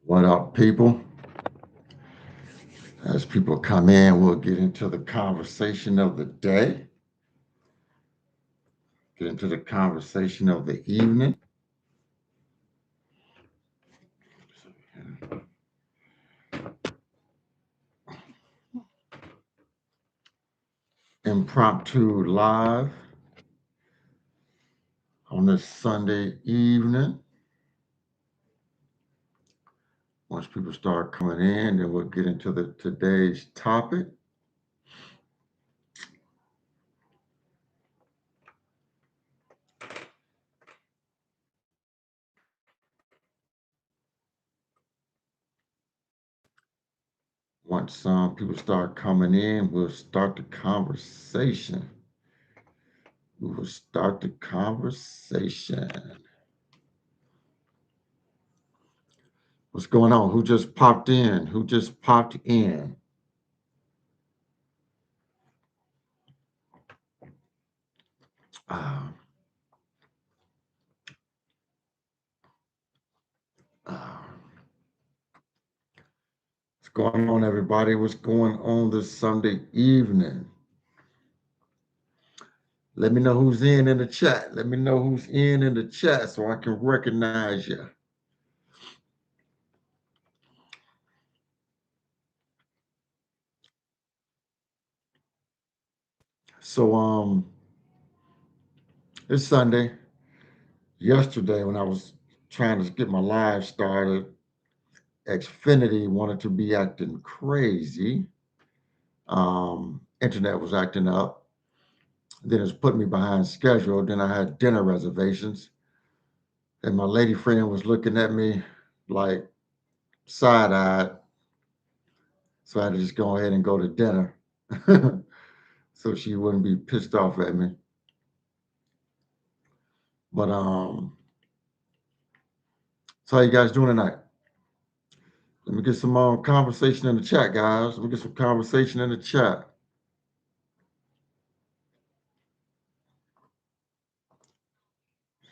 What up, people? As people come in, we'll get into the conversation of the day, get into the conversation of the evening. Impromptu live on this Sunday evening. Once people start coming in, then we'll get into today's topic. Once people start coming in, we'll start the conversation. We will start the conversation. What's going on? Who just popped in? Who just popped in? Uh, uh, what's going on, everybody? What's going on this Sunday evening? Let me know who's in the chat. Let me know who's in the chat so I can recognize you. So it's Sunday. Yesterday when I was trying to get my live started, Xfinity wanted to be acting crazy. Internet was acting up. Then it's put me behind schedule. Then I had dinner reservations. And my lady friend was looking at me like side-eyed. So I had to just go ahead and go to dinner so she wouldn't be pissed off at me. But so how you guys doing tonight? Let me get some conversation in the chat, guys. Let me get some conversation in the chat.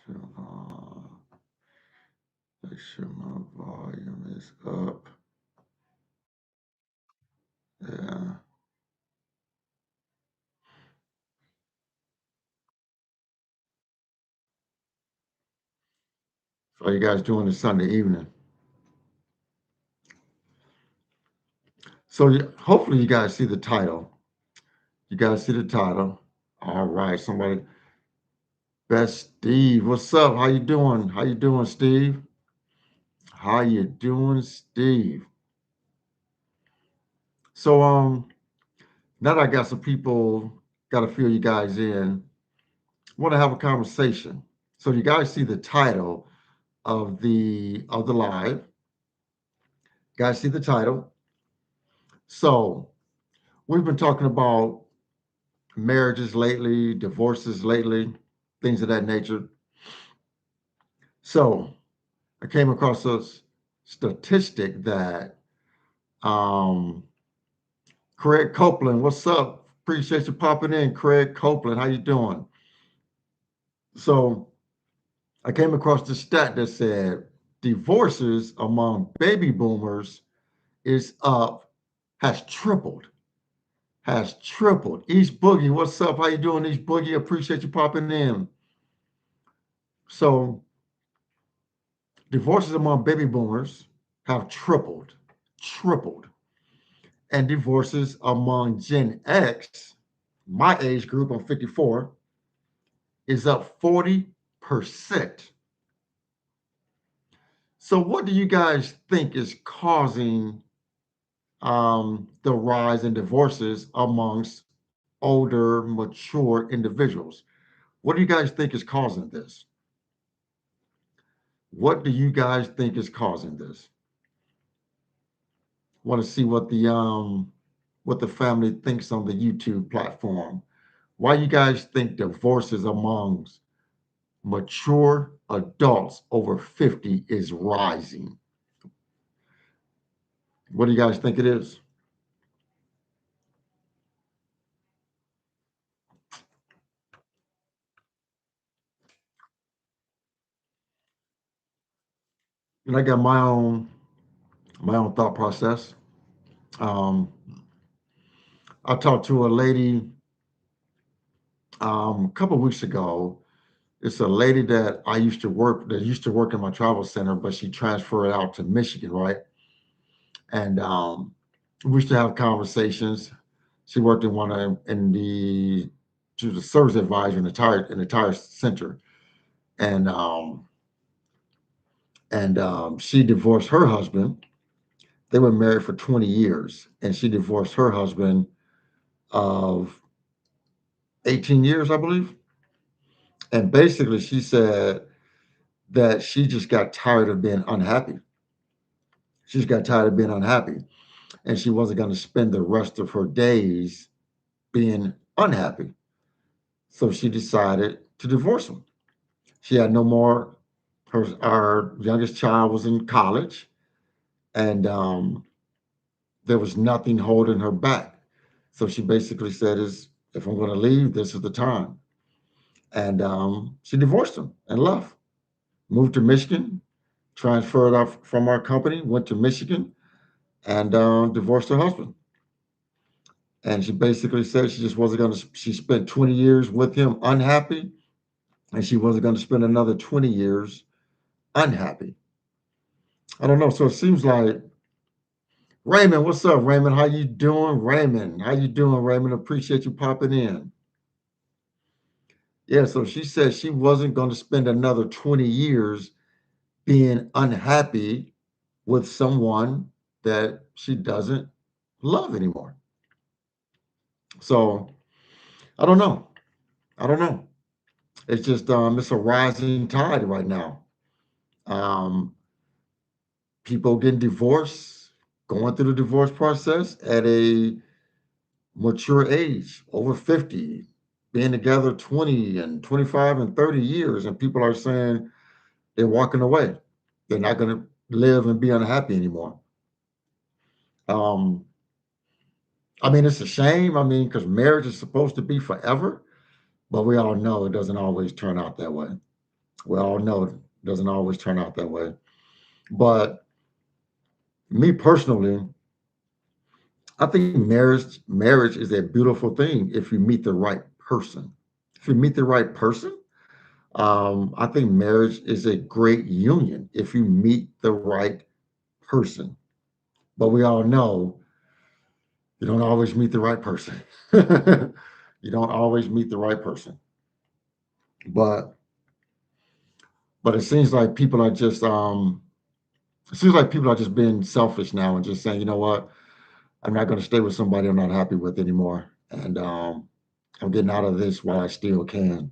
So, make sure my volume is up. Yeah. So how you guys doing this Sunday evening? So hopefully you guys see the title. You guys see the title. All right, somebody. Best Steve. What's up? How you doing? How you doing, Steve? How you doing, Steve? So now that I got some people, got a few of you guys in, want to have a conversation. So you guys see the title of the live. Guys see the title. So we've been talking about marriages lately, divorces lately, things of that nature. So I came across a statistic that um, Craig Copeland, what's up? Appreciate you popping in, Craig Copeland. How you doing? So I came across the stat that said divorces among baby boomers is up, has tripled, has tripled. East Boogie, what's up? How you doing, East Boogie? Appreciate you popping in. So divorces among baby boomers have tripled. And divorces among Gen X, my age group, I'm 54, is up 40%. So what do you guys think is causing the rise in divorces amongst older, mature individuals? What do you guys think is causing this? What do you guys think is causing this? Want to see what the family thinks on the YouTube platform. Why you guys think divorces amongst mature adults over 50 is rising? What do you guys think it is? And I got my own my own thought process. Um, I talked to a lady a couple of weeks ago. It's a lady that used to work in my travel center, but she transferred out to Michigan, right? And we used to have conversations. She worked in one of in the she was a service advisor in the tire center, and she divorced her husband. They were married for 20 years, and she divorced her husband of 18 years, I believe. And basically, she said that she just got tired of being unhappy. She just got tired of being unhappy, and she wasn't going to spend the rest of her days being unhappy. So she decided to divorce him. She had no more. Our youngest child was in college, and there was nothing holding her back. So she basically said, "Is if I'm going to leave, this is the time." And she divorced him and left. Moved to Michigan, transferred off from our company, went to Michigan, and divorced her husband. And she basically said she just wasn't going to. She spent 20 years with him unhappy, and she wasn't going to spend another 20 years unhappy. I don't know. So it seems like Raymond, what's up, Raymond? How you doing, Raymond? How you doing, Raymond? Appreciate you popping in. Yeah, so she said she wasn't going to spend another 20 years being unhappy with someone that she doesn't love anymore. So I don't know. I don't know. It's a rising tide right now. Um, People getting divorced, going through the divorce process at a mature age, over 50, being together 20 and 25 and 30 years, and people are saying they're walking away. They're not going to live and be unhappy anymore. Um, I mean, it's a shame. I mean, because marriage is supposed to be forever, but we all know it doesn't always turn out that way. We all know it doesn't always turn out that way. But me personally, I think marriage is a beautiful thing if you meet the right person. If you meet the right person, I think marriage is a great union if you meet the right person. But we all know you don't always meet the right person. You don't always meet the right person. But but it seems like people are just being selfish now and just saying, you know what, I'm not going to stay with somebody I'm not happy with anymore, and I'm getting out of this while I still can.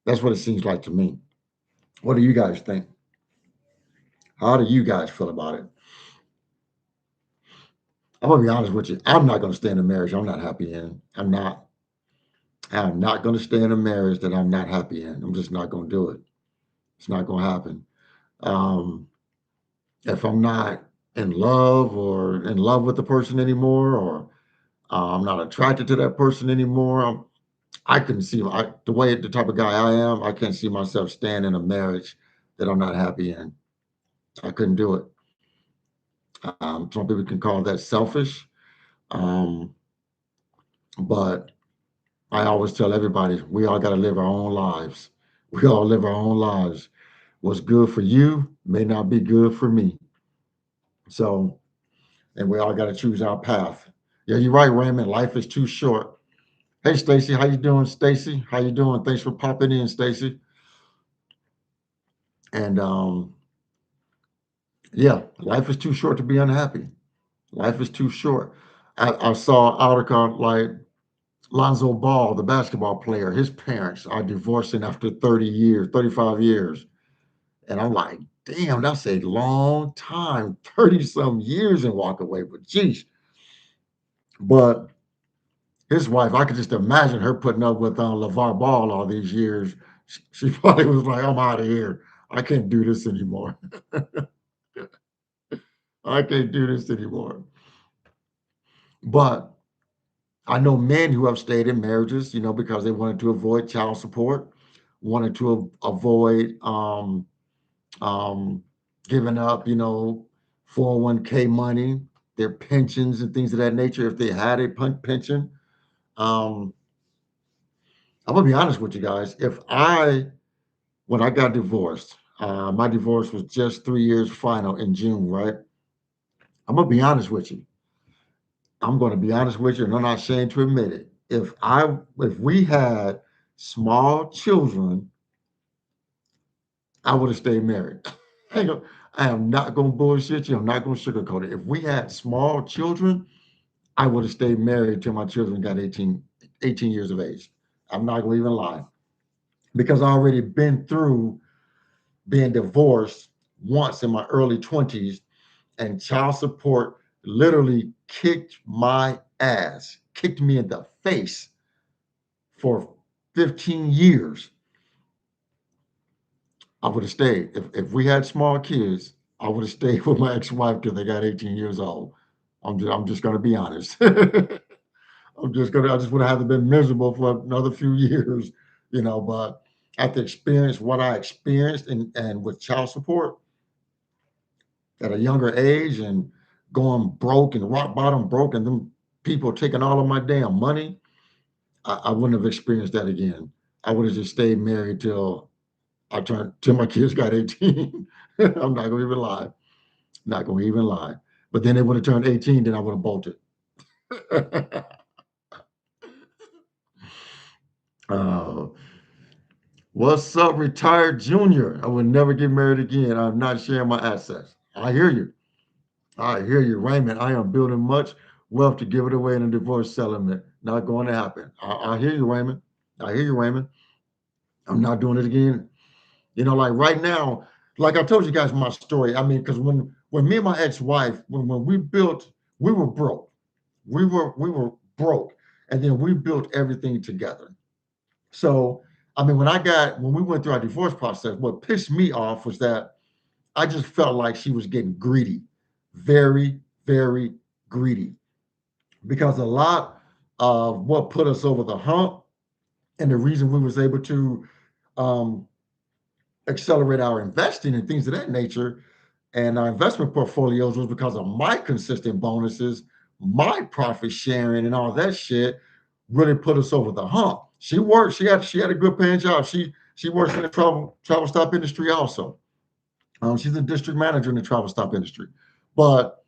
That's what it seems like to me. What do you guys think? How do you guys feel about it? I'm gonna be honest with you. I'm not gonna stay in a marriage I'm not happy in. I'm not. I'm not gonna stay in a marriage that I'm not happy in. I'm just not gonna do it. It's not gonna happen. Um, if I'm not in love with the person anymore, or I'm not attracted to that person anymore, I can see the way the type of guy I am. I can't see myself staying in a marriage that I'm not happy in. I couldn't do it. Some people can call that selfish, um, but I always tell everybody we all got to live our own lives. We all live our own lives. What's good for you may not be good for me. So, and we all got to choose our path. Yeah, you're right, Raymond. Life is too short. Hey, Stacy, how you doing, Stacy? How you doing? Thanks for popping in, Stacy. And yeah, life is too short to be unhappy. Life is too short. I saw an article like Lonzo Ball, the basketball player, his parents are divorcing after 30 years, 35 years. And I'm like, damn, that's a long time, 30 some years and walk away. But geez, but his wife, I could just imagine her putting up with LeVar Ball all these years. She probably was like, I'm out of here. I can't do this anymore. I can't do this anymore. But I know men who have stayed in marriages, because they wanted to avoid child support, wanted to avoid um, giving up, 401k money, their pensions and things of that nature, if they had a pension. Um, I'm gonna be honest with you guys. When I got divorced, my divorce was just 3 years final in June, right? I'm gonna be honest with you. I'm gonna be honest with you, and I'm not ashamed to admit it. If we had small children, I would have stayed married. I ain't gonna- I am not gonna bullshit you. I'm not gonna sugarcoat it. If we had small children, I would have stayed married till my children got 18 years of age. I'm not gonna even lie. Because I already been through being divorced once in my early 20s, and child support literally kicked my ass, kicked me in the face for 15 years. I would have stayed. If we had small kids, I would have stayed with my ex-wife till they got 18 years old. I'm just gonna be honest. I just would have been miserable for another few years, but after experience what I experienced and with child support at a younger age and going broke and rock bottom broke and them people taking all of my damn money, I wouldn't have experienced that again. I would have just stayed married till my kids got 18. I'm not gonna even lie. Not gonna even lie. But then they would have turned 18, then I would have bolted. uh, what's up, retired junior? I would never get married again. I'm not sharing my assets. I hear you. I hear you, Raymond. I am building much wealth to give it away in a divorce settlement. Not going to happen. I hear you, Raymond. I hear you, Raymond. I'm not doing it again. Like right now, like I told you guys my story. I mean, because when me and my ex-wife, when we built, we were broke. We were broke, and then we built everything together. So, I mean, when we went through our divorce process, what pissed me off was that I just felt like she was getting greedy, very, very greedy. Because a lot of what put us over the hump and the reason we was able to um, accelerate our investing and things of that nature and our investment portfolios was because of my consistent bonuses, my profit sharing, and all that shit really put us over the hump. She worked. She had a good paying job. She works in the travel stop industry also. She's a district manager in the travel stop industry, but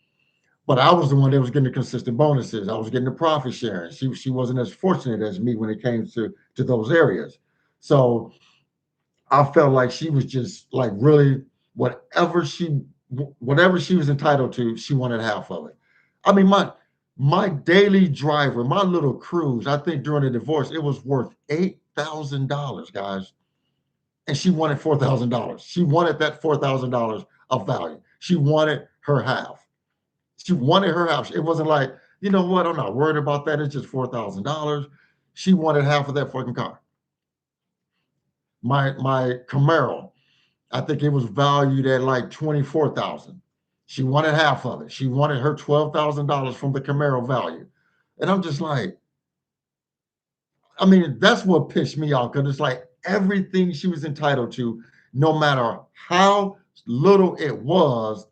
I was the one that was getting the consistent bonuses. I was getting the profit sharing. She wasn't as fortunate as me when it came to those areas. So I felt like she was just like really whatever she whatever she was entitled to, she wanted half of it. I mean, my daily driver, my little cruise, I think during the divorce, it was worth $8,000, guys. And she wanted $4,000. She wanted that $4,000 of value. She wanted her half. She wanted her half. It wasn't like, you know what, I'm not worried about that. It's just $4,000. She wanted half of that fucking car. My Camaro, I think it was valued at like 24,000. She wanted half of it. She wanted her $12,000 from the Camaro value. And I'm just like, I mean, that's what pissed me off because it's like everything she was entitled to, no matter how little it was,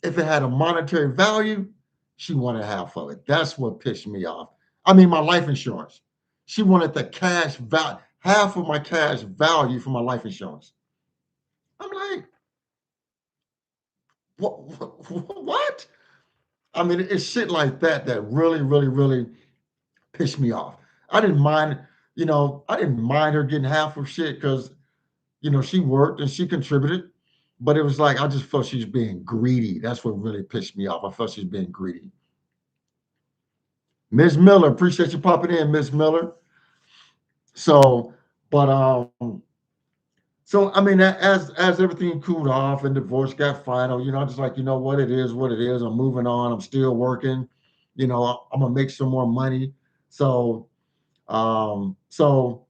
if it had a monetary value, she wanted half of it. That's what pissed me off. I mean, my life insurance. She wanted the cash value, half of my cash value for my life insurance. I'm like, what? I mean, it's shit like that that really, really, really pissed me off. I didn't mind, I didn't mind her getting half of shit because, she worked and she contributed. But it was like, I just felt she's being greedy. That's what really pissed me off. I felt she's being greedy. Ms. Miller, appreciate you popping in, Ms. Miller. So, but so I mean, as everything cooled off and divorce got final, I'm just like, what it is, what it is. I'm moving on. I'm still working. I'm gonna make some more money. So, so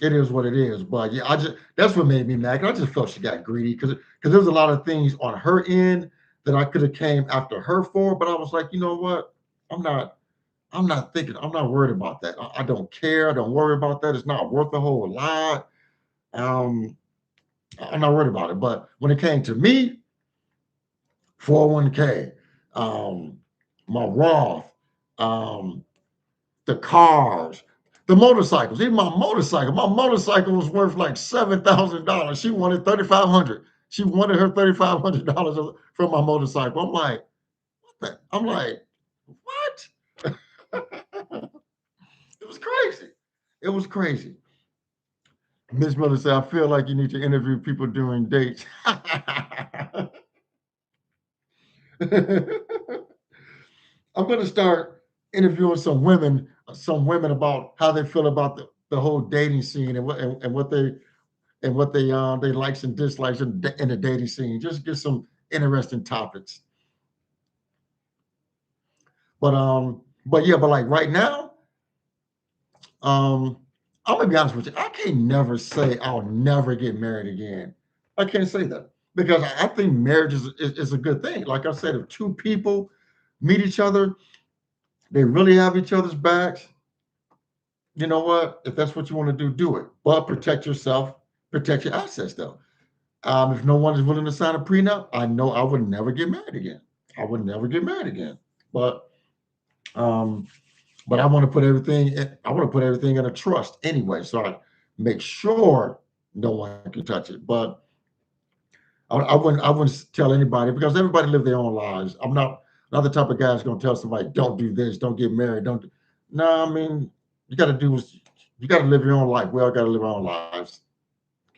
it is what it is. But yeah, that's what made me mad. I just felt she got greedy because there was a lot of things on her end that I could have came after her for. But I was like, you know what? I'm not. I'm not thinking. I'm not worried about that. I don't care. I don't worry about that. It's not worth a whole lot. Um, I'm not worried about it. But when it came to me, 401k, my Roth, the cars, the motorcycles, even my motorcycle. My motorcycle was worth like $7,000. She wanted 3,500. She wanted her $3,500 from my motorcycle. I'm like, what the? I'm like, what? It was crazy. It was crazy. Miss Miller said, I feel like you need to interview people during dates. I'm going to start interviewing some women about how they feel about the whole dating scene and what they likes and dislikes in the dating scene. Just get some interesting topics. But like right now, um, I'm gonna be honest with you. I can't never say I'll never get married again. I can't say that because I think marriage is a good thing. Like I said, if two people meet each other, they really have each other's backs. You know what? If that's what you want to do it. But protect yourself, protect your assets though. If no one is willing to sign a prenup, I know I would never get married again. I would never get married again. But um, but I want to put everything in a trust anyway, so I make sure no one can touch it. But I wouldn't tell anybody because everybody live their own lives. I'm not the type of guy that's going to tell somebody don't do this, don't get married, don't. No, I mean you got to you got to live your own life. We all got to live our own lives.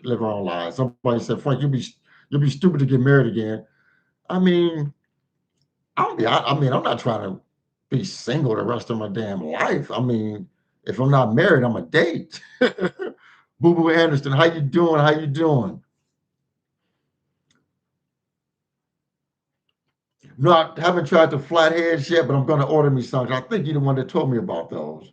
Live our own lives. Somebody said, Frank, you'll be stupid to get married again. I mean, I'm not trying to be single the rest of my damn life. I mean, if I'm not married, I'm a date. Boo Boo Anderson, how you doing? How you doing? No, I haven't tried the flatheads yet, but I'm going to order me some. I think you're the one that told me about those.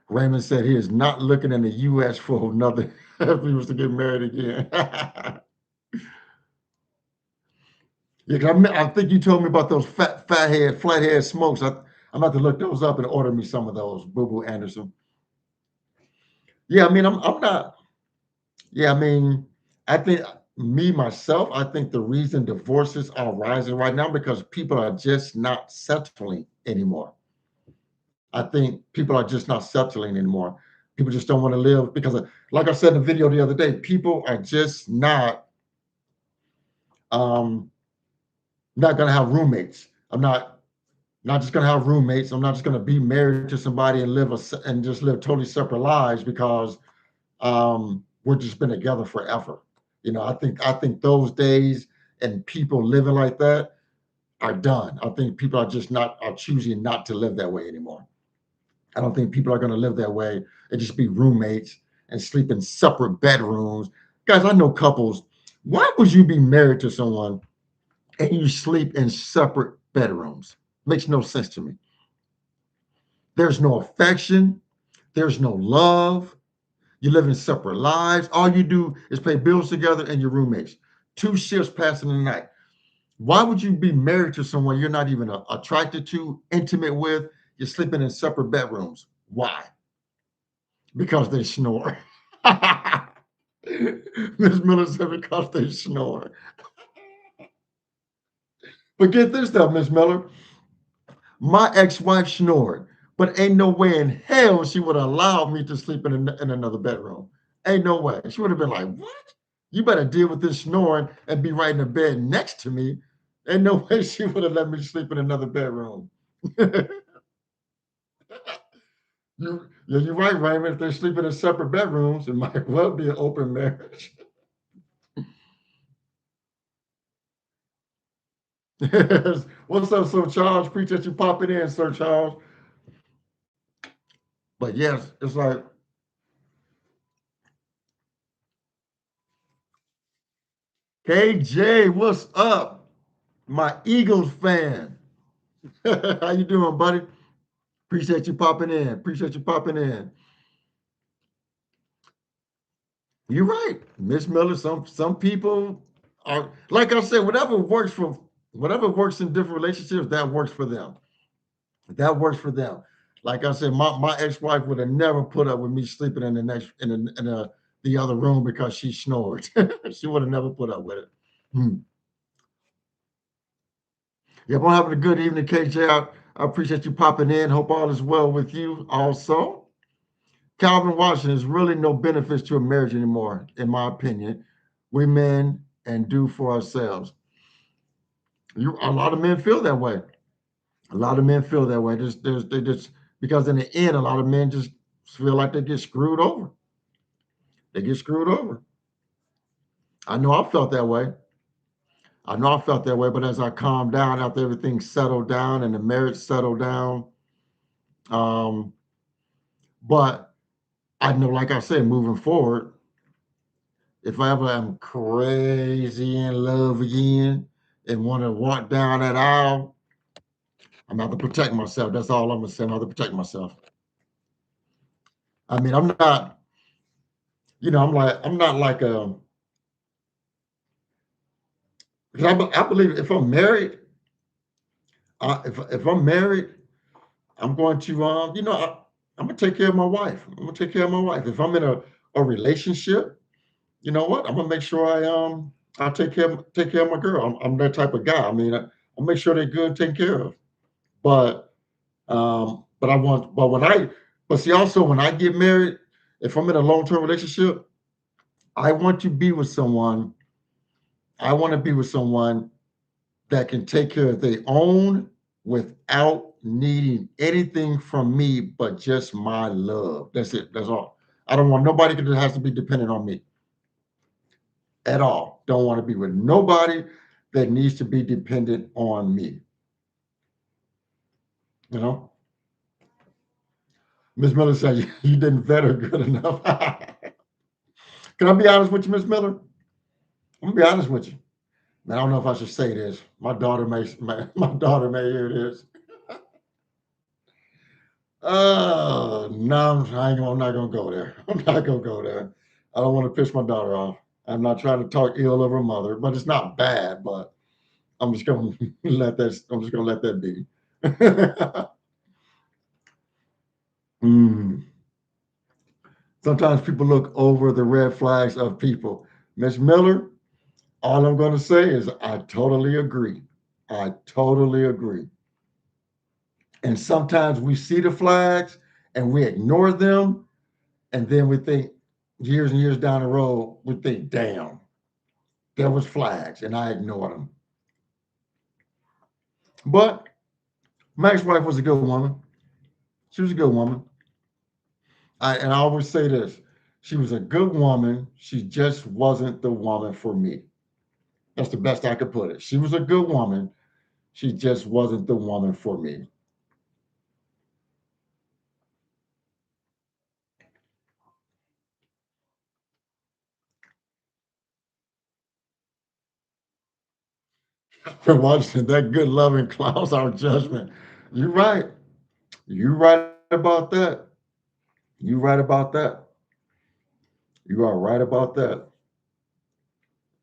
Raymond said he is not looking in the U.S. for another if he was to get married again. Yeah, 'cause I think you told me about those flathead smokes. I'm about to look those up and order me some of those, Boo Boo Anderson. Yeah, I mean, I'm not. Yeah, I mean, I think me myself, I think the reason divorces are rising right now because people are just not settling anymore. I think people are just not settling anymore. People just don't want to live because, like I said in the video the other day, people are just um, not going to have roommates. I'm not just going to have roommates. I'm not just going to be married to somebody and and just live totally separate lives because we're just been together forever. I think those days and people living like that are done. I think people are choosing not to live that way anymore. I don't think people are going to live that way and just be roommates and sleep in separate bedrooms. Guys, I know couples. Why would you be married to someone and you sleep in separate bedrooms? Makes no sense to me. There's no affection. There's no love. You live in separate lives. All you do is pay bills together and your roommates. Two shifts passing the night. Why would you be married to someone you're not even attracted to, intimate with? You're sleeping in separate bedrooms. Why? Because they snore. Miss Miller said because they snore. But get this though, Miss Miller. My ex-wife snored, but ain't no way in hell she would allow me to sleep in another bedroom. Ain't no way. She would have been like, "What? You better deal with this snoring and be right in the bed next to me." Ain't no way she would have let me sleep in another bedroom. You're right, Raymond. If they're sleeping in separate bedrooms, it might well be an open marriage. What's up, Sir Charles? Appreciate you popping in, Sir Charles. But yes, it's like KJ, what's up? My Eagles fan. How you doing, buddy? Appreciate you popping in. Appreciate you popping in. You're right, Miss Miller. Some people are like I said, whatever works in different relationships, that works for them. That works for them. Like I said, my ex-wife would have never put up with me sleeping in the next in a the other room because she snored. She would have never put up with it. Hmm. Yep, I'm having a good evening, KJ. I appreciate you popping in. Hope all is well with you also. Calvin Washington, there's really no benefits to a marriage anymore, in my opinion. We men and do for ourselves. A lot of men feel that way. A lot of men feel that way. They just because in the end, a lot of men just feel like they get screwed over. They get screwed over. I know I felt that way. I know I felt that way, but as I calmed down after everything settled down and the marriage settled down, um, but I know, like I said, moving forward, if I ever am crazy in love again and want to walk down that aisle, I'm gonna have to protect myself. That's all I'm gonna say. I'm gonna have to protect myself. I mean, I'm not, I'm not like a, because I believe if I'm married, if I'm married, I'm going to, I'm gonna take care of my wife. I'm gonna take care of my wife. If I'm in a relationship, you know what? I'm gonna make sure I take care of my girl. I'm that type of guy. I mean, I'll make sure they're good taken care of. But but but see also when I get married, if I'm in a long term relationship, I want to be with someone. I want to be with someone that can take care of their own without needing anything from me but just my love. That's it. That's all. I don't want nobody that has to be dependent on me at all. Don't want to be with nobody that needs to be dependent on me. You know, Miss Miller said you didn't vet her good enough. Can I be honest with you, Miss Miller? I'm gonna be honest with you. Man, I don't know if I should say this. My daughter may hear this. No, I'm not gonna go there. I'm not gonna go there. I don't want to piss my daughter off. I'm not trying to talk ill of her mother, but it's not bad. But I'm just gonna let that. I'm just gonna let that be. Mm. Sometimes people look over the red flags of people. Miss Miller, all I'm gonna say is I totally agree. I totally agree. And sometimes we see the flags and we ignore them, and then we think years and years down the road, we think, damn, there was flags and I ignored them. But Mac's wife was a good woman. She was a good woman. And I always say this: she was a good woman. She just wasn't the woman for me. That's the best I could put it. She was a good woman. She just wasn't the woman for me. For watching that good loving clouds our judgment. You're right. You're right about that. You're right about that. You are right about that.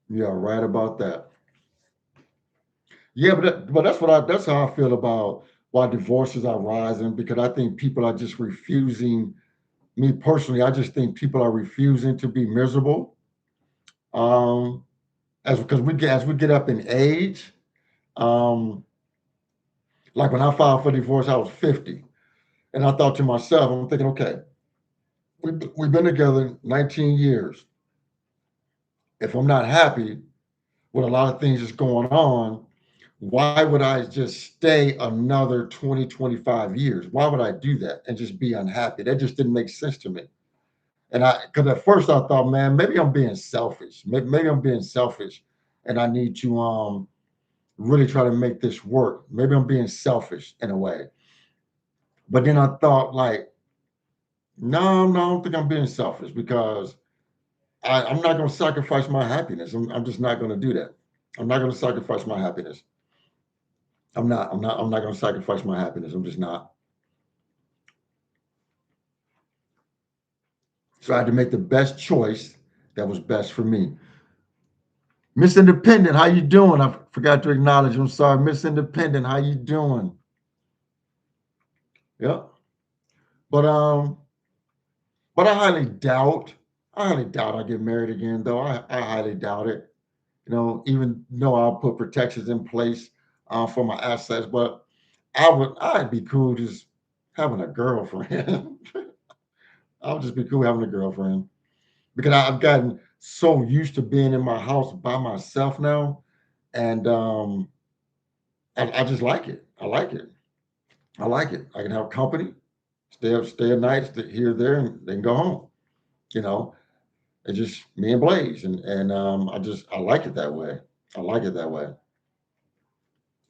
You are right about that. Yeah, but that's how I feel about why divorces are rising because I think people are just refusing. Me personally, I just think people are refusing to be miserable. Um, as because as we get up in age, um, like when I filed for divorce, I was 50, and I thought to myself, I'm thinking, okay, we've been together 19 years. If I'm not happy with a lot of things that's going on, why would I just stay another 20, 25 years? Why would I do that and just be unhappy? That just didn't make sense to me. And because at first I thought, man, maybe I'm being selfish. Maybe I'm being selfish and I need to really try to make this work. Maybe I'm being selfish in a way. But then I thought, like, no, I don't think I'm being selfish because I'm not going to sacrifice my happiness. I'm just not going to do that. I'm not going to sacrifice my happiness. I'm not going to sacrifice my happiness. I'm just not. So I had to make the best choice that was best for me. Miss Independent, how you doing? I forgot to acknowledge. I'm sorry, Miss Independent, how you doing? Yep. But I highly doubt. I highly doubt I'll get married again, though. I highly doubt it. Even though I'll put protections in place for my assets, but I'd be cool just having a girlfriend. I would just be cool having a girlfriend because I've gotten so used to being in my house by myself now, and I just like it. I like it. I like it. I can have company, stay a night, stay here, there, and then go home. You know, it's just me and Blaze, and I like it that way. I like it that way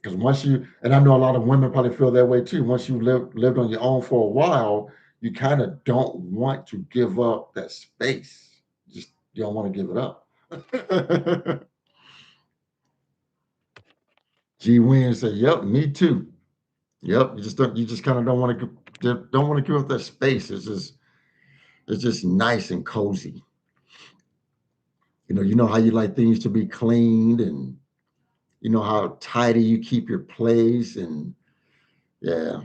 because once you and I know a lot of women probably feel that way too. Once you lived on your own for a while, you kind of don't want to give up that space. Just you don't want to give it up. G Win said, "Yep, me too. Yep, you just kind of don't want to give up that space. It's just nice and cozy. You know how you like things to be cleaned, and you know how tidy you keep your place, and yeah,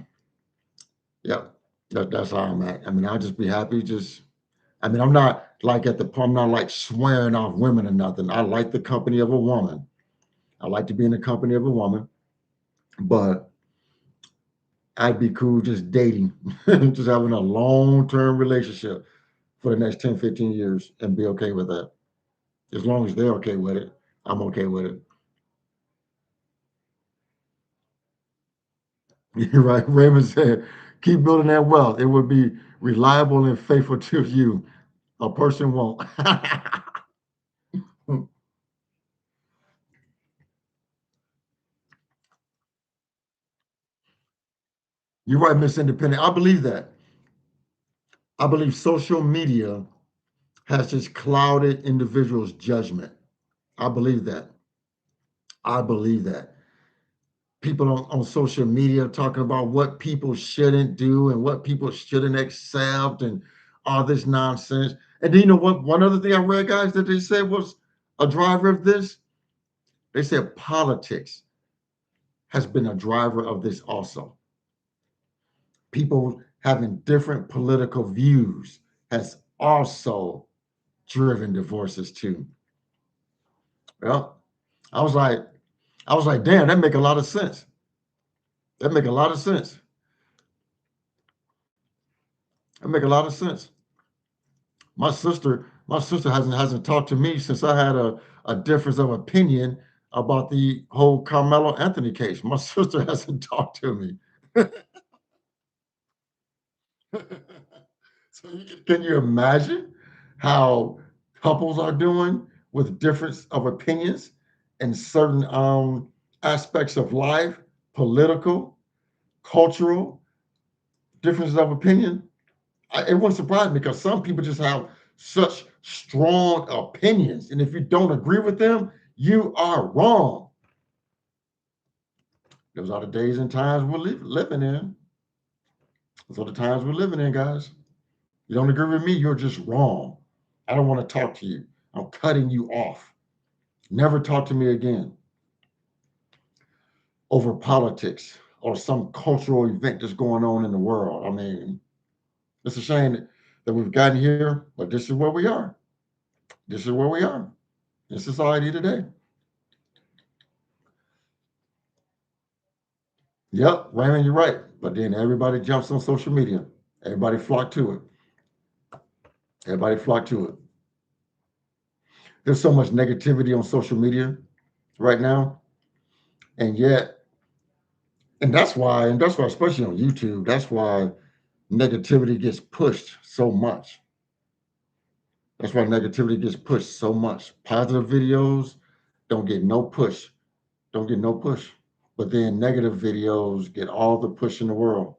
yep. That's how I'm at. I mean, I'll just be happy. I mean, I'm not like I'm not like swearing off women or nothing. I like the company of a woman. I like to be in the company of a woman, but I'd be cool just dating, just having a long-term relationship for the next 10, 15 years and be okay with that. As long as they're okay with it, I'm okay with it. You're right. Raymond said, keep building that wealth. It would be reliable and faithful to you. A person won't. You're right, Miss Independent. I believe that. I believe social media has just clouded individuals' judgment. I believe that. I believe that. People on social media talking about what people shouldn't do and what people shouldn't accept and all this nonsense. And then you know what? One other thing I read, guys, that they said was a driver of this. They said politics has been a driver of this also. People having different political views has also driven divorces too. Well, I was like, damn, that make a lot of sense. That make a lot of sense. That make a lot of sense. My sister hasn't talked to me since I had a difference of opinion about the whole Carmelo Anthony case. My sister hasn't talked to me. So can you imagine how couples are doing with difference of opinions in certain aspects of life, political, cultural, differences of opinion? It wouldn't surprise me because some people just have such strong opinions, and if you don't agree with them, you are wrong. Those are the days and times we're living in. Those are the times we're living in, guys. You don't agree with me, you're just wrong. I don't want to talk to you. I'm cutting you off. Never talk to me again over politics or some cultural event that's going on in the world. I mean, it's a shame that we've gotten here, but this is where we are. This is where we are in society today. Yep, Raymond, you're right. But then everybody jumps on social media. Everybody flock to it. Everybody flock to it. There's so much negativity on social media right now, and yet, and that's why, especially on YouTube, that's why negativity gets pushed so much. That's why negativity gets pushed so much. Positive videos don't get no push. Don't get no push. But then negative videos get all the push in the world.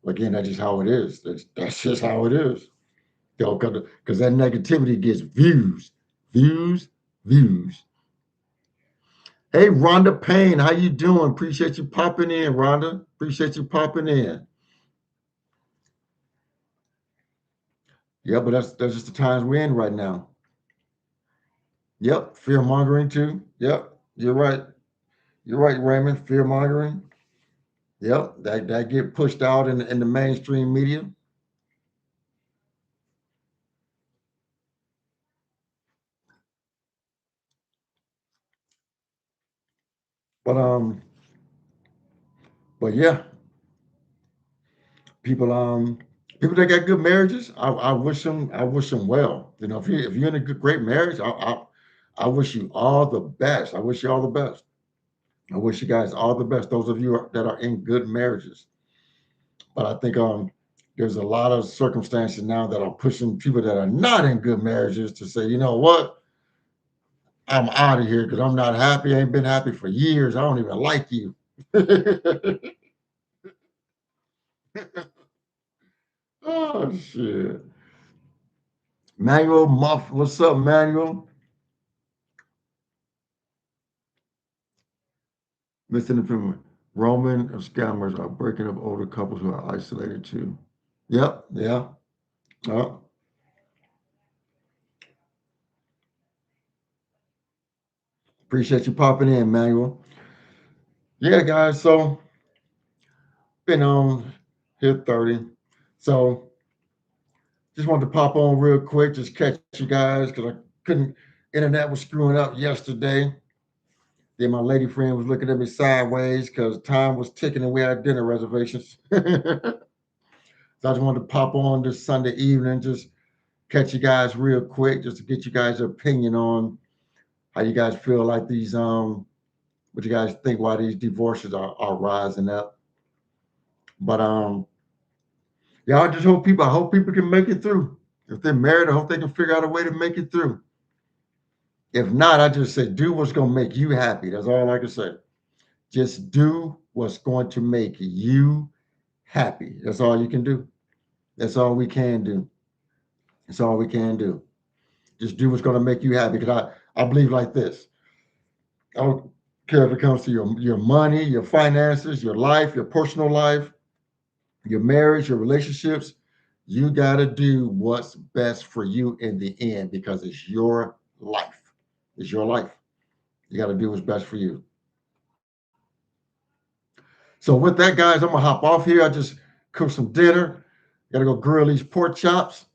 Again, that's just how it is. That's just how it is. Because that negativity gets views, views, views. Hey, Rhonda Payne, how you doing? Appreciate you popping in, Rhonda. Appreciate you popping in. Yeah, but that's just the times we're in right now. Yep, fear mongering too. Yep, you're right. You're right, Raymond. Fear mongering. Yep, that get pushed out in the mainstream media. But but yeah, people people that got good marriages, I wish them well. You know, if you're in a great marriage, I wish you all the best. I wish you all the best. I wish you guys all the best. Those of you that are in good marriages. But I think there's a lot of circumstances now that are pushing people that are not in good marriages to say, you know what, I'm out of here because I'm not happy. I ain't been happy for years. I don't even like you. Oh shit. Manuel Muff, what's up, Manuel? Missing improvement. Roman scammers are breaking up older couples who are isolated too. Yep, yeah. Oh, appreciate you popping in, Manuel. Yeah, guys. So been on here 30. So just wanted to pop on real quick, just catch you guys because I couldn't. Internet was screwing up yesterday. Then my lady friend was looking at me sideways because time was ticking away at dinner reservations. So I just wanted to pop on this Sunday evening, just catch you guys real quick, just to get you guys' opinion on how you guys feel like these what you guys think why these divorces are rising up. But yeah, I hope people can make it through. If they're married, I hope they can figure out a way to make it through. If not, I just say do what's gonna make you happy. That's all I can say. Just do what's going to make you happy. That's all you can do. That's all we can do. That's all we can do. Just do what's going to make you happy. Because I believe like this. I don't care if it comes to your money, your finances, your life, your personal life, your marriage, your relationships. You got to do what's best for you in the end because it's your life. It's your life. You got to do what's best for you. So with that, guys, I'm gonna hop off here. I just cooked some dinner. Got to go grill these pork chops.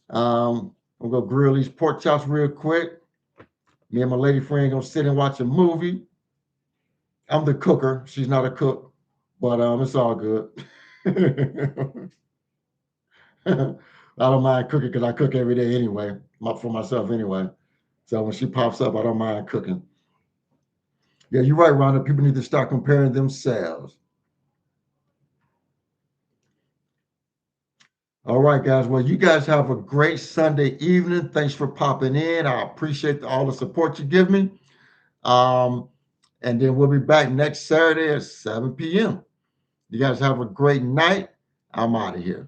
I'm gonna go grill these pork chops real quick. Me and my lady friend gonna sit and watch a movie. I'm the cooker. She's not a cook, but it's all good. I don't mind cooking because I cook every day anyway, for myself anyway. So when she pops up, I don't mind cooking. Yeah, you're right, Rhonda. People need to start comparing themselves. All right, guys. Well, you guys have a great Sunday evening. Thanks for popping in. I appreciate all the support you give me. Um, and then we'll be back next Saturday at 7 p.m. You guys have a great night. I'm out of here.